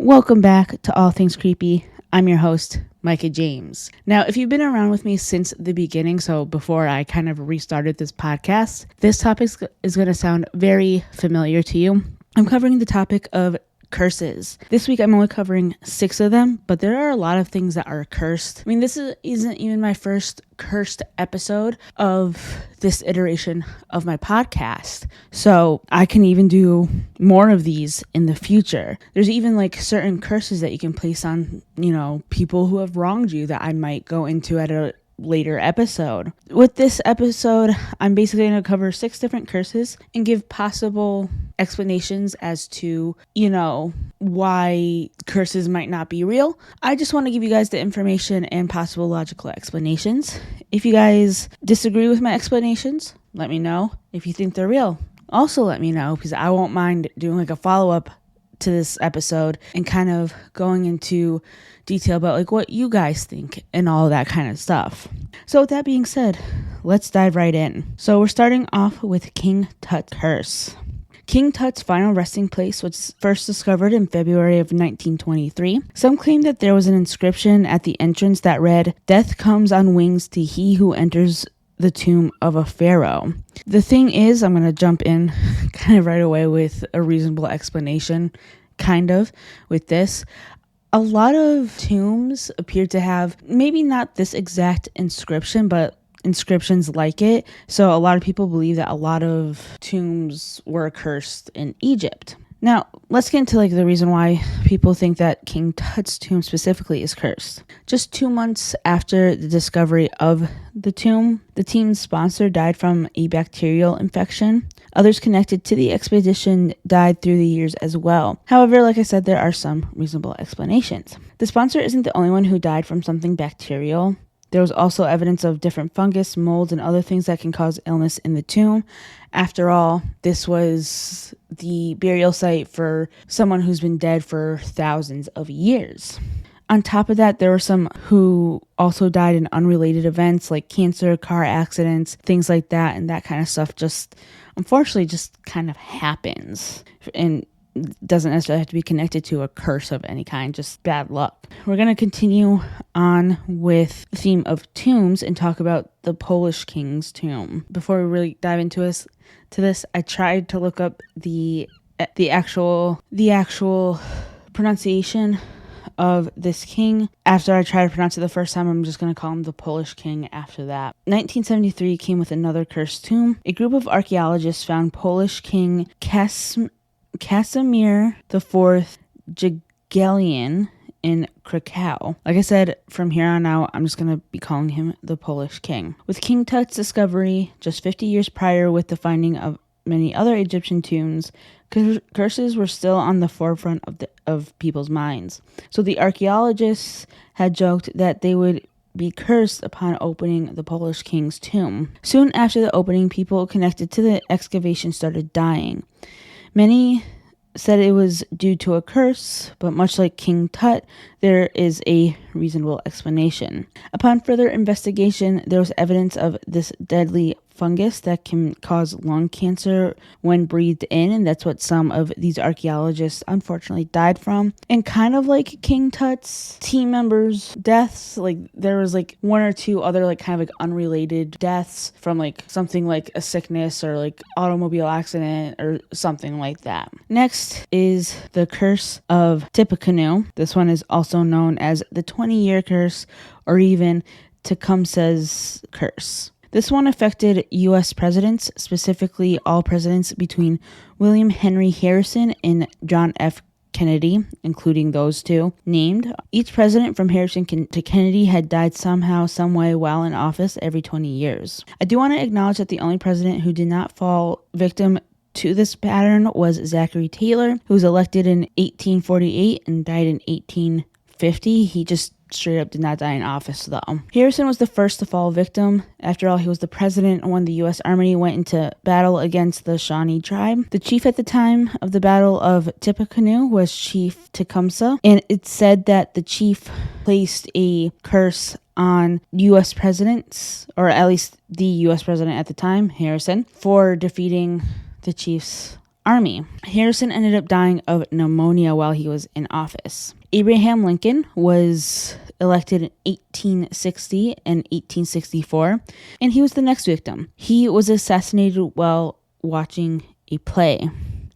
Welcome back to All Things Creepy. I'm your host, Micah James. Now, if you've been around with me since the beginning, so before I kind of restarted this podcast, this topic is going to sound very familiar to you. I'm covering the topic of curses. This week I'm only covering 6 of them, but there are a lot of things that are cursed. I mean, this isn't even my first cursed episode of this iteration of my podcast, so I can even do more of these in the future. There's even like certain curses that you can place on, people who have wronged you that I might go into at a later episode. With this episode, I'm basically going to cover 6 different curses and give possible explanations as to, why curses might not be real. I just want to give you guys the information and possible logical explanations. If you guys disagree with my explanations, let me know. If you think they're real, also let me know, because I won't mind doing like a follow-up to this episode and kind of going into detail about like what you guys think and all that kind of stuff. So with that being said, let's dive right in. So we're starting off with King Tut curse. King Tut's final resting place was first discovered in February of 1923. Some claim that there was an inscription at the entrance that read, "Death comes on wings to he who enters the tomb of a pharaoh." The thing is, I'm going to jump in kind of right away with a reasonable explanation, with this. A lot of tombs appear to have maybe not this exact inscription, but inscriptions like it. So a lot of people believe that a lot of tombs were cursed in Egypt. Now, let's get into the reason why people think that King Tut's tomb specifically is cursed. Just 2 months after the discovery of the tomb, the team's sponsor died from a bacterial infection. Others connected to the expedition died through the years as well. However, like I said, there are some reasonable explanations. The sponsor isn't the only one who died from something bacterial. There was also evidence of different fungus, molds, and other things that can cause illness in the tomb. After all, this was the burial site for someone who's been dead for thousands of years. On top of that, there were some who also died in unrelated events like cancer, car accidents, things like that, and that kind of stuff unfortunately just kind of happens. And doesn't necessarily have to be connected to a curse of any kind, just bad luck. We're going to continue on with the theme of tombs and talk about the Polish king's tomb. Before we really dive into this, I tried to look up the actual pronunciation of this king. After I tried to pronounce it the first time, I'm just going to call him the Polish king after that. 1973 came with another cursed tomb. A group of archaeologists found Polish king Casimir IV Jagiellon in Krakow. Like I said, from here on out, I'm just going to be calling him the Polish king. With King Tut's discovery just 50 years prior with the finding of many other Egyptian tombs, curses were still on the forefront of people's minds. So the archaeologists had joked that they would be cursed upon opening the Polish king's tomb. Soon after the opening, people connected to the excavation started dying. Many said it was due to a curse, but much like King Tut, there is a reasonable explanation. Upon further investigation, there was evidence of this deadly fungus that can cause lung cancer when breathed in, and that's what some of these archaeologists unfortunately died from. And kind of like King Tut's team members' deaths, there was 1 or 2 other unrelated deaths from something like a sickness or automobile accident or something like that. Next is the curse of Tippecanoe. This one is also known as the 20-year curse or even Tecumseh's curse. This one affected U.S. presidents, specifically all presidents between William Henry Harrison and John F. Kennedy, including those 2 named. Each president from Harrison to Kennedy had died somehow, some way while in office every 20 years. I do want to acknowledge that the only president who did not fall victim to this pattern was Zachary Taylor, who was elected in 1848 and died in 1850. He just straight up did not die in office, though. Harrison was the first to fall victim. After all, he was the president when the U.S. Army went into battle against the Shawnee tribe. The chief at the time of the Battle of Tippecanoe was Chief Tecumseh, and it's said that the chief placed a curse on U.S. presidents, or at least the U.S. president at the time, Harrison, for defeating the chief's Army. Harrison ended up dying of pneumonia while he was in office. Abraham Lincoln was elected in 1860 and 1864, and he was the next victim. He was assassinated while watching a play.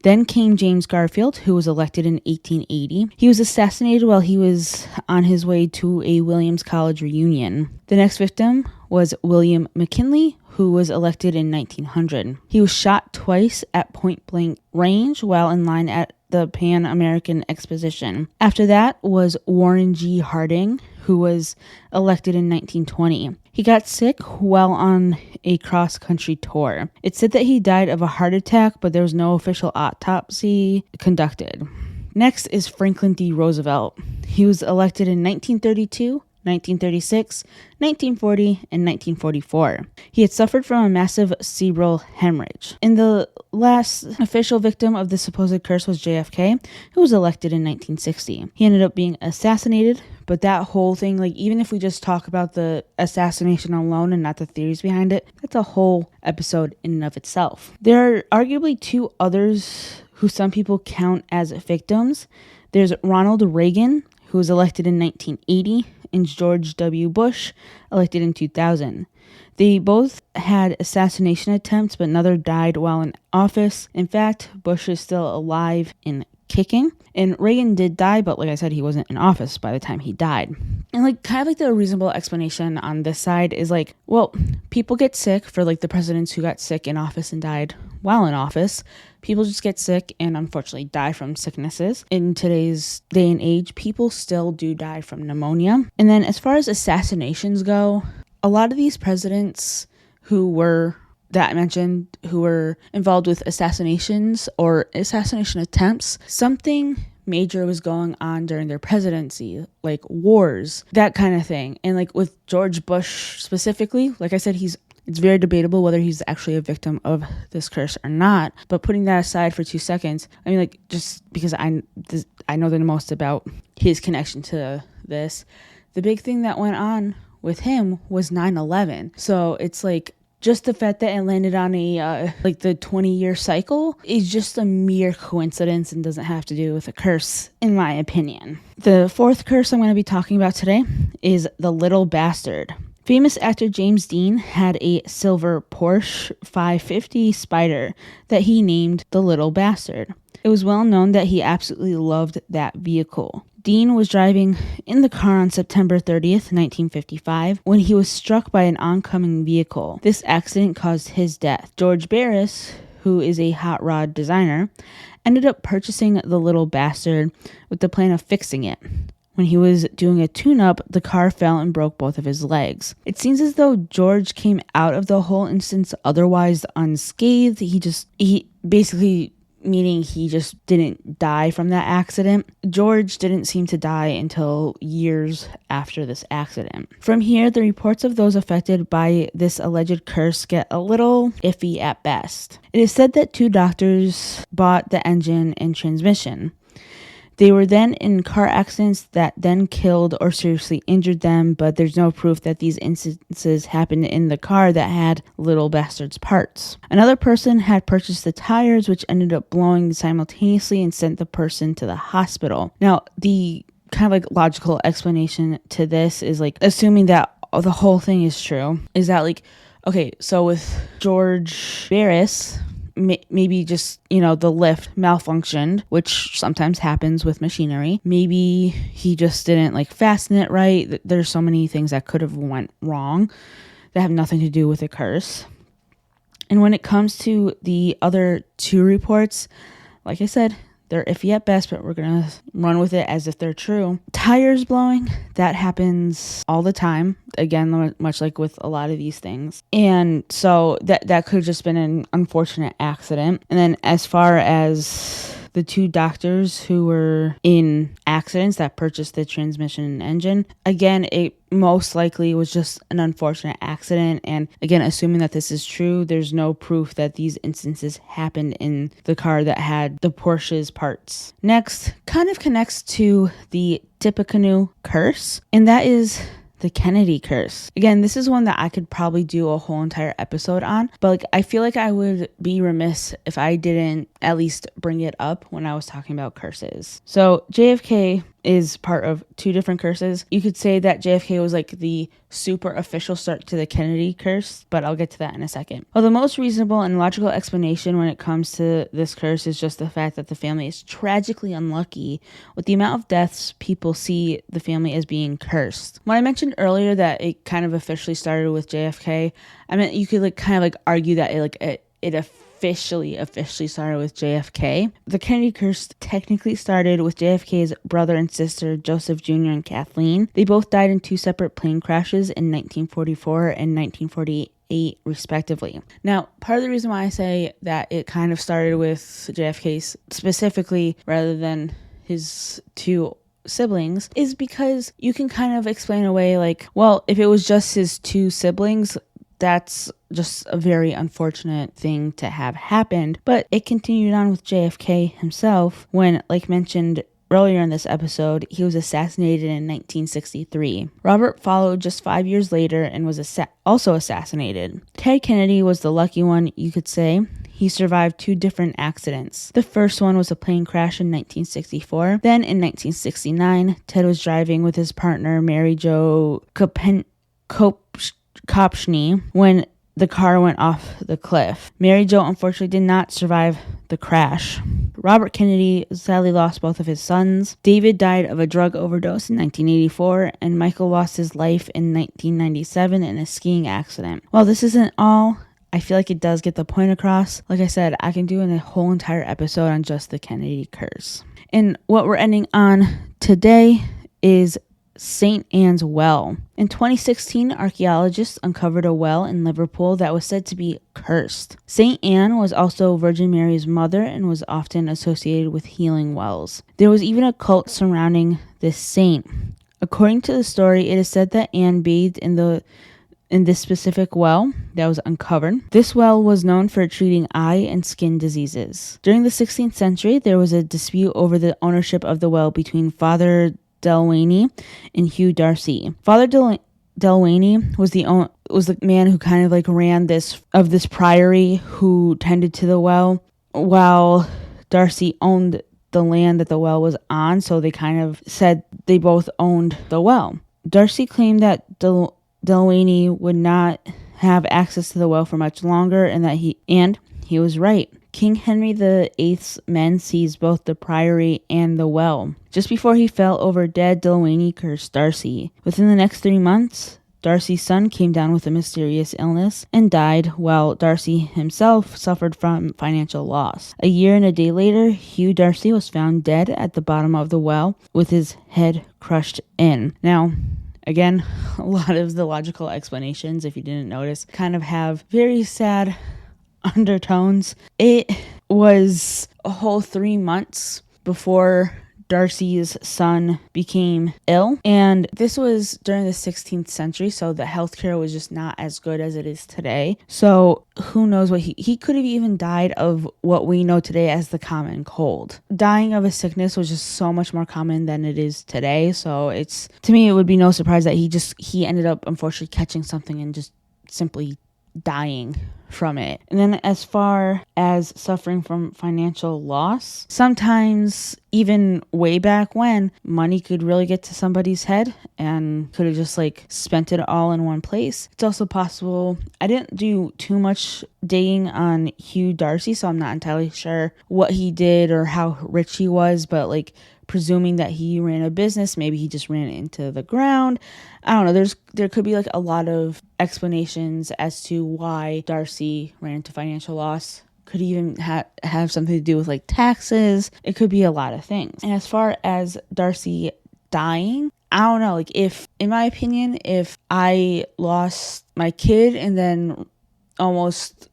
Then came James Garfield, who was elected in 1880. He was assassinated while he was on his way to a Williams College reunion. The next victim was William McKinley, who was elected in 1900. He was shot twice at point-blank range while in line at the Pan American Exposition. After that was Warren G. Harding, who was elected in 1920. He got sick while on a cross-country tour. It's said that he died of a heart attack, but there was no official autopsy conducted. Next is Franklin D. Roosevelt. He was elected in 1932, 1936, 1940, and 1944. He had suffered from a massive cerebral hemorrhage. And the last official victim of the supposed curse was JFK, who was elected in 1960. He ended up being assassinated, but that whole thing, like, even if we just talk about the assassination alone and not the theories behind it, that's a whole episode in and of itself. There are arguably two others who some people count as victims. There's Ronald Reagan, who was elected in 1980, and George W. Bush, elected in 2000. They both had assassination attempts, but neither died while in office. In fact, Bush is still alive and kicking. And Reagan did die, but like I said, he wasn't in office by the time he died. And like kind of like the reasonable explanation on this side is like, well, people get sick for like the presidents who got sick in office and died while in office. People just get sick and unfortunately die from sicknesses. In today's day and age, people still do die from pneumonia. And then as far as assassinations go, a lot of these presidents who were that I mentioned who were involved with assassinations or assassination attempts, something major was going on during their presidency, like wars, that kind of thing. And like with George Bush specifically, like I said, it's very debatable whether he's actually a victim of this curse or not. But putting that aside for 2 seconds, I mean, like, just because I know the most about his connection to this, the big thing that went on with him was 9/11. So it's like, just the fact that it landed on a, like the 20-year cycle is just a mere coincidence and doesn't have to do with a curse, in my opinion. The fourth curse I'm going to be talking about today is the Little Bastard. Famous actor James Dean had a silver Porsche 550 Spider that he named the Little Bastard. It was well known that he absolutely loved that vehicle. Dean was driving in the car on September 30th, 1955, when he was struck by an oncoming vehicle. This accident caused his death. George Barris, who is a hot rod designer, ended up purchasing the Little Bastard with the plan of fixing it. When he was doing a tune-up, the car fell and broke both of his legs. It seems as though George came out of the whole instance otherwise unscathed. He basically, meaning he just didn't die from that accident. George didn't seem to die until years after this accident. From here, the reports of those affected by this alleged curse get a little iffy at best. It is said that 2 doctors bought the engine and transmission. They were then in car accidents that then killed or seriously injured them, but there's no proof that these instances happened in the car that had Little Bastard's parts. Another person had purchased the tires, which ended up blowing simultaneously and sent the person to the hospital. Now, the kind of like logical explanation to this is like, assuming that the whole thing is true, is that like, okay, so with George Barris, maybe just, the lift malfunctioned, which sometimes happens with machinery. Maybe he just didn't like fasten it right. There's so many things that could have went wrong that have nothing to do with a curse. And when it comes to the other 2 reports, like I said, they're iffy at best, but we're going to run with it as if they're true. Tires blowing, that happens all the time. Again, much like with a lot of these things. And so that could have just been an unfortunate accident. And then as far as the 2 doctors who were in accidents that purchased the transmission and engine, again, it most likely was just an unfortunate accident. And again, assuming that this is true, there's no proof that these instances happened in the car that had the Porsche's parts. Next, kind of connects to the Tippecanoe curse, and that is the Kennedy curse. Again, this is one that I could probably do a whole entire episode on, but like I feel like I would be remiss if I didn't at least bring it up when I was talking about curses. So JFK is part of two different curses. You could say that JFK was like the super official start to the Kennedy curse, but I'll get to that in a second. Well, the most reasonable and logical explanation when it comes to this curse is just the fact that the family is tragically unlucky with the amount of deaths people see the family as being cursed. When I mentioned earlier that it kind of officially started with JFK, I mean, you could like kind of like argue that it officially started with JFK. The Kennedy curse technically started with JFK's brother and sister, Joseph Jr. and Kathleen. They both died in two separate plane crashes in 1944 and 1948, respectively. Now, part of the reason why I say that it kind of started with JFK specifically rather than his two siblings is because you can kind of explain away like, well, if it was just his two siblings, that's just a very unfortunate thing to have happened. But it continued on with JFK himself when, like mentioned earlier in this episode, he was assassinated in 1963. Robert followed just 5 years later and was also assassinated. Ted Kennedy was the lucky one, you could say. He survived two different accidents. The first one was a plane crash in 1964. Then in 1969, Ted was driving with his partner, Mary Jo Kopshny, when the car went off the cliff. Mary Jo unfortunately did not survive the crash. Robert Kennedy sadly lost both of his sons. David died of a drug overdose in 1984, and Michael lost his life in 1997 in a skiing accident. While this isn't all, I feel like it does get the point across. Like I said, I can do a whole entire episode on just the Kennedy curse. And what we're ending on today is St. Anne's Well. In 2016, archaeologists uncovered a well in Liverpool that was said to be cursed. St. Anne was also Virgin Mary's mother and was often associated with healing wells. There was even a cult surrounding this saint. According to the story, it is said that Anne bathed in this specific well that was uncovered. This well was known for treating eye and skin diseases. During the 16th century, there was a dispute over the ownership of the well between Father Delwaney and Hugh Darcy. Father Delwaney was the man who kind of like ran this priory who tended to the well, while Darcy owned the land that the well was on, so they kind of said they both owned the well. Darcy claimed that Delwaney would not have access to the well for much longer, and he was right. King Henry VIII's men seized both the priory and the well. Just before he fell over dead, Delwaney cursed Darcy. Within the next 3 months, Darcy's son came down with a mysterious illness and died, while Darcy himself suffered from financial loss. A year and a day later, Hugh Darcy was found dead at the bottom of the well with his head crushed in. Now, again, a lot of the logical explanations, if you didn't notice, kind of have very sad undertones. It was a whole 3 months before Darcy's son became ill, and this was during the 16th century, so the healthcare was just not as good as it is today. So who knows what he could have even died of what we know today as the common cold. Dying of a sickness was just so much more common than it is today, so to me it would be no surprise that he ended up unfortunately catching something and just simply dying from it. And then as far as suffering from financial loss, sometimes even way back when, money could really get to somebody's head and could have just like spent it all in one place. It's also possible, I didn't do too much digging on Hugh Darcy, so I'm not entirely sure what he did or how rich he was, but like presuming that he ran a business, maybe he just ran it into the ground. I don't know. There could be like a lot of explanations as to why Darcy ran into financial loss. Could even have something to do with like taxes. It could be a lot of things. And as far as Darcy dying, I don't know. Like in my opinion, if I lost my kid and then almost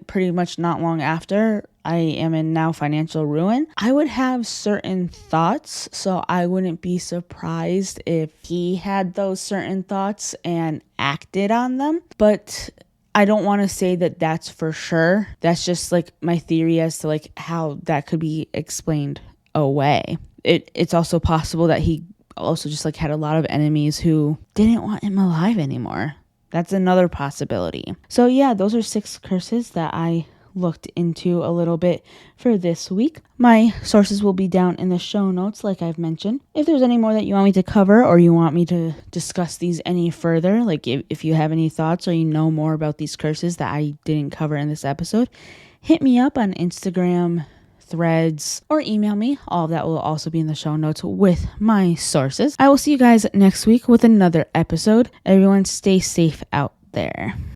pretty much not long after, I am in now financial ruin, I would have certain thoughts, so I wouldn't be surprised if he had those certain thoughts and acted on them. But I don't want to say that that's for sure. That's just like my theory as to like how that could be explained away. It's also possible that he also just like had a lot of enemies who didn't want him alive anymore. That's another possibility. So yeah, those are 6 curses that I looked into a little bit for this week. My sources will be down in the show notes, like I've mentioned. If there's any more that you want me to cover or you want me to discuss these any further, like if you have any thoughts or you know more about these curses that I didn't cover in this episode, hit me up on Instagram, Threads, or email me. All of that will also be in the show notes with my sources. I will see you guys next week with another episode. Everyone stay safe out there.